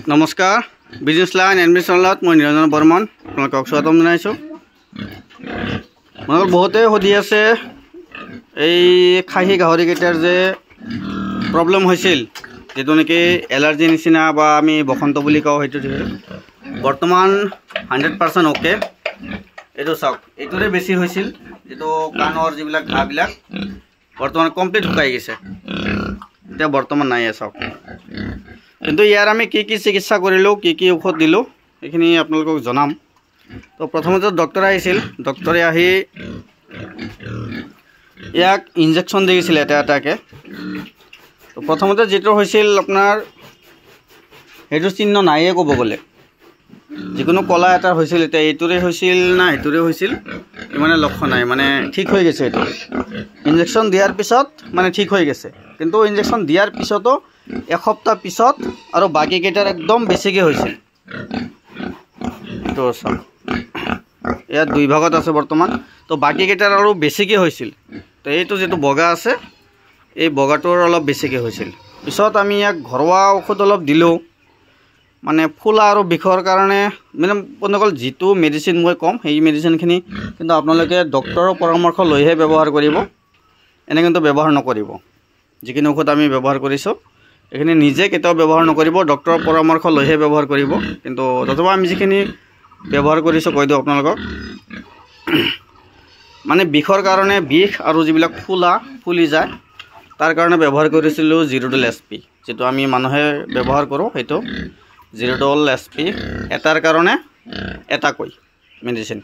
নমস্কাৰ business line এডমিশ্যনত মই নিৰঞ্জন বৰ্মন আপোনালোকক স্বাগতম জনাইছোঁ। আপোনালোক বহুতে সুধি আছে এই খাহী গাহৰিকেইটাৰ যে প্ৰব্লেম হৈছিল, যেটো নেকি এলাৰ্জি নিচিনা বা আমি বসন্ত বুলি কওঁ, সেইটো বৰ্তমান 100% অ'কে। এইটো চাওক, এইটোৰে বেছি হৈছিল, যেটো কাণৰ যিবিলাক ঘাঁবিলাক বৰ্তমান কমপ্লিট শুকাই গৈছে, এতিয়া বৰ্তমান নাই। চাওক, কিন্তু ইয়াৰ আমি কি কি চিকিৎসা কৰিলোঁ, কি কি ঔষধ দিলোঁ, এইখিনি আপোনালোকক জনাম। তো প্ৰথমতে ডক্টৰ আহিছিল, ডক্টৰে আহি ইয়াক ইনজেকশ্যন দি দিছিল এটা এটাকৈ। তো প্ৰথমতে যিটো হৈছিল আপোনাৰ সেইটো চিহ্ন নাইয়ে ক'ব গ'লে, যিকোনো কলা এটা হৈছিল, এতিয়া এইটোৰে হৈছিল না সেইটোৰে হৈছিল ইমানে লক্ষ্য নাই, মানে ঠিক হৈ গৈছে। এইটো ইনজেকশ্যন দিয়াৰ পিছত মানে ঠিক হৈ গৈছে, কিন্তু ইনজেকশ্যন দিয়াৰ পিছতো এসপ্তাহ পিছত আৰু বাকীকেইটাৰ একদম বেছিকৈ হৈছিল। তো চাওক, ইয়াত দুই ভাগত আছে বৰ্তমান, তো বাকীকেইটাৰ আৰু বেছিকৈ হৈছিল। তো এইটো যিটো বগা আছে, এই বগাটোৰ অলপ বেছিকৈ হৈছিল। পিছত আমি ইয়াক ঘৰুৱা ঔষধ অলপ দিলোঁ, মানে ফুলা আৰু বিষৰ কাৰণে। মানে বন্ধুসকল, যিটো মেডিচিন মই ক'ম, সেই মেডিচিনখিনি কিন্তু আপোনালোকে ডক্টৰৰ পৰামৰ্শ লৈহে ব্যৱহাৰ কৰিব, এনে কিন্তু ব্যৱহাৰ নকৰিব। যিখিনি ঔষধ আমি ব্যৱহাৰ কৰিছোঁ এইখিনি নিজে কেতিয়াও ব্যৱহাৰ নকৰিব, ডক্টৰৰ পৰামৰ্শ লৈহে ব্যৱহাৰ কৰিব। কিন্তু তথাপিও আমি যিখিনি ব্যৱহাৰ কৰিছোঁ কৈ দিওঁ আপোনালোকক। মানে বিষৰ কাৰণে, বিষ আৰু যিবিলাক ফুলি যায় তাৰ কাৰণে ব্যৱহাৰ কৰিছিলোঁ জিৰোডল SP, যিটো আমি মানুহে ব্যৱহাৰ কৰোঁ, সেইটো জিৰোডল SP। এটাৰ কাৰণে এটাকৈ মেডিচিন,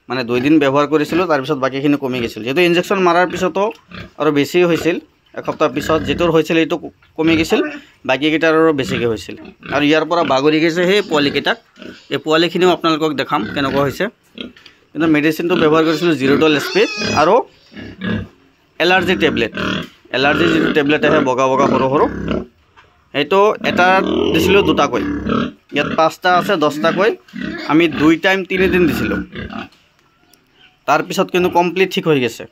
মানে 2 দিন ব্যৱহাৰ কৰিছিলোঁ, তাৰপিছত বাকীখিনি কমি গৈছিল। যিহেতু ইনজেকশ্যন মৰাৰ পিছতো আৰু বেছি হৈছিল, এসপ্তাহ পিছত যিটোৰ হৈছিল এইটো কমি গৈছিল, বাকীকেইটাৰ আৰু বেছিকৈ হৈছিল। আৰু ইয়াৰ পৰা বাগৰি গৈছে সেই পোৱালিকেইটাক। এই পোৱালিখিনিও আপোনালোকক দেখাম কেনেকুৱা হৈছে। কিন্তু মেডিচিনটো ব্যৱহাৰ কৰিছিলোঁ জিৰোডল SP আৰু এলাৰ্জি টেবলেট। এলাৰ্জিৰ যিটো টেবলেট আহে বগা বগা সৰু সৰু, সেইটো এটা দিছিলোঁ 2টাকৈ। ইয়াত 5টা আছে, 10টাকৈ আমি 2 টাইম 3 দিন দিছিলোঁ। তাৰপিছত কিন্তু কমপ্লিট ঠিক হৈ গৈছে।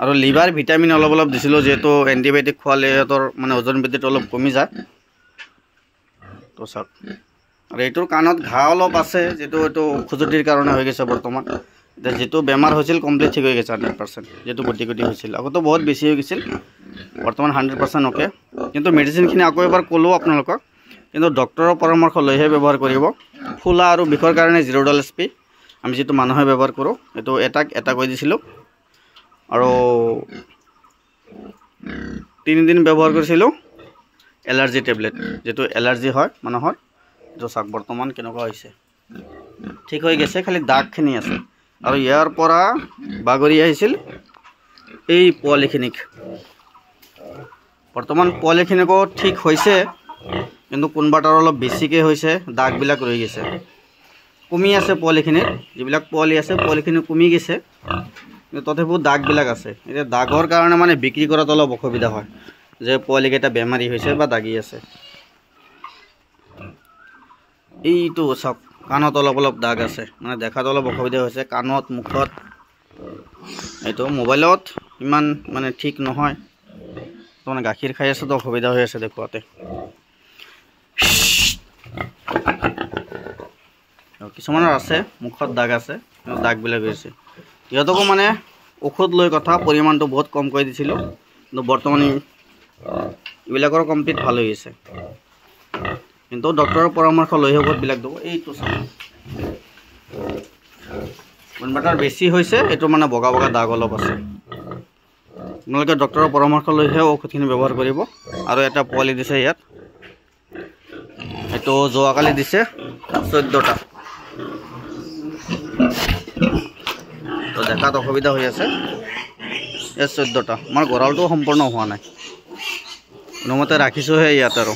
আৰু লিভাৰ ভিটামিন অলপ অলপ দিছিলোঁ, যিহেতু এণ্টিবায়'টিক খোৱালে সিহঁতৰ মানে ওজন বৃদ্ধিটো অলপ কমি যায়। তো চাওক, আৰু এইটোৰ কাণত ঘাঁ অলপ আছে, যিটো এইটো খজুতিৰ কাৰণে হৈ গৈছে বৰ্তমান। এতিয়া যিটো বেমাৰ হৈছিল কমপ্লিট ঠিক হৈ গৈছে 100%, যিটো গতি হৈছিল। আগতো বহুত বেছি হৈ গৈছিল, বৰ্তমান 100% অ'কে। কিন্তু মেডিচিনখিনি আকৌ এবাৰ ক'লোঁ আপোনালোকক, কিন্তু ডক্টৰৰ পৰামৰ্শ লৈহে ব্যৱহাৰ কৰিব। ফুলা আৰু বিষৰ কাৰণে জিৰোডল SP আমি যিটো মানুহে ব্যৱহাৰ কৰোঁ, এইটো এটা কৈ দিছিলোঁ। আৰু 3 দিন ব্যৱহাৰ কৰিছিলোঁ এলাৰ্জি টেবলেট, যিটো এলাৰ্জি হয় মানুহৰ। এইটো চাওক বৰ্তমান কেনেকুৱা হৈছে, ঠিক হৈ গৈছে, খালি দাগখিনি আছে। আৰু ইয়াৰ পৰা বাগৰি আহিছিল এই পোৱালিখিনিক। বৰ্তমান পোৱালিখিনিকো ঠিক হৈছে, কিন্তু কোনোবাটাৰ অলপ বেছিকৈ হৈছে, দাগবিলাক ৰৈ গৈছে। কমি আছে পোৱালিখিনিৰ, যিবিলাক পোৱালি আছে পোৱালিখিনি কমি গৈছে, কিন্তু তথাপিও দাগবিলাক আছে। এতিয়া দাগৰ কাৰণে মানে বিক্ৰী কৰাত অলপ অসুবিধা হয়, যে পোৱালিকেইটা বেমাৰী হৈছে বা দাগি আছে। এইটো চাওক, কাণত অলপ অলপ দাগ আছে, মানে দেখাত অলপ অসুবিধা হৈছে, কাণত, মুখত। এইটো মোবাইলত ইমান মানে ঠিক নহয়, মানে গাখীৰ খাই আছেতো অসুবিধা হৈ আছে দেখুৱাতে। কিছুমানৰ আছে মুখত দাগ আছে, দাগবিলাক হৈছে। সিহঁতকো মানে ঔষধ লৈ কথা, পৰিমাণটো বহুত কমকৈ দিছিলোঁ, কিন্তু বৰ্তমান এইবিলাকৰ কমপ্লিট ভাল হৈ গৈছে। কিন্তু ডক্টৰৰ পৰামৰ্শ লৈহে ঔষধবিলাক দিব। এইটো চাওক, কোনোবাটাৰ বেছি হৈছে, এইটো মানে বগা বগা দাগ অলপ আছে। আপোনালোকে ডক্টৰৰ পৰামৰ্শ লৈহে ঔষধখিনি ব্যৱহাৰ কৰিব। আৰু এটা পোৱালি দিছে ইয়াত, এইটো যোৱাকালি দিছে 14টা। তো দেখাত অসুবিধা হৈ আছে, ইয়াত 14টা। আমাৰ গঁৰালটো সম্পূৰ্ণ হোৱা নাই, কোনোমতে ৰাখিছোঁহে ইয়াত আৰু।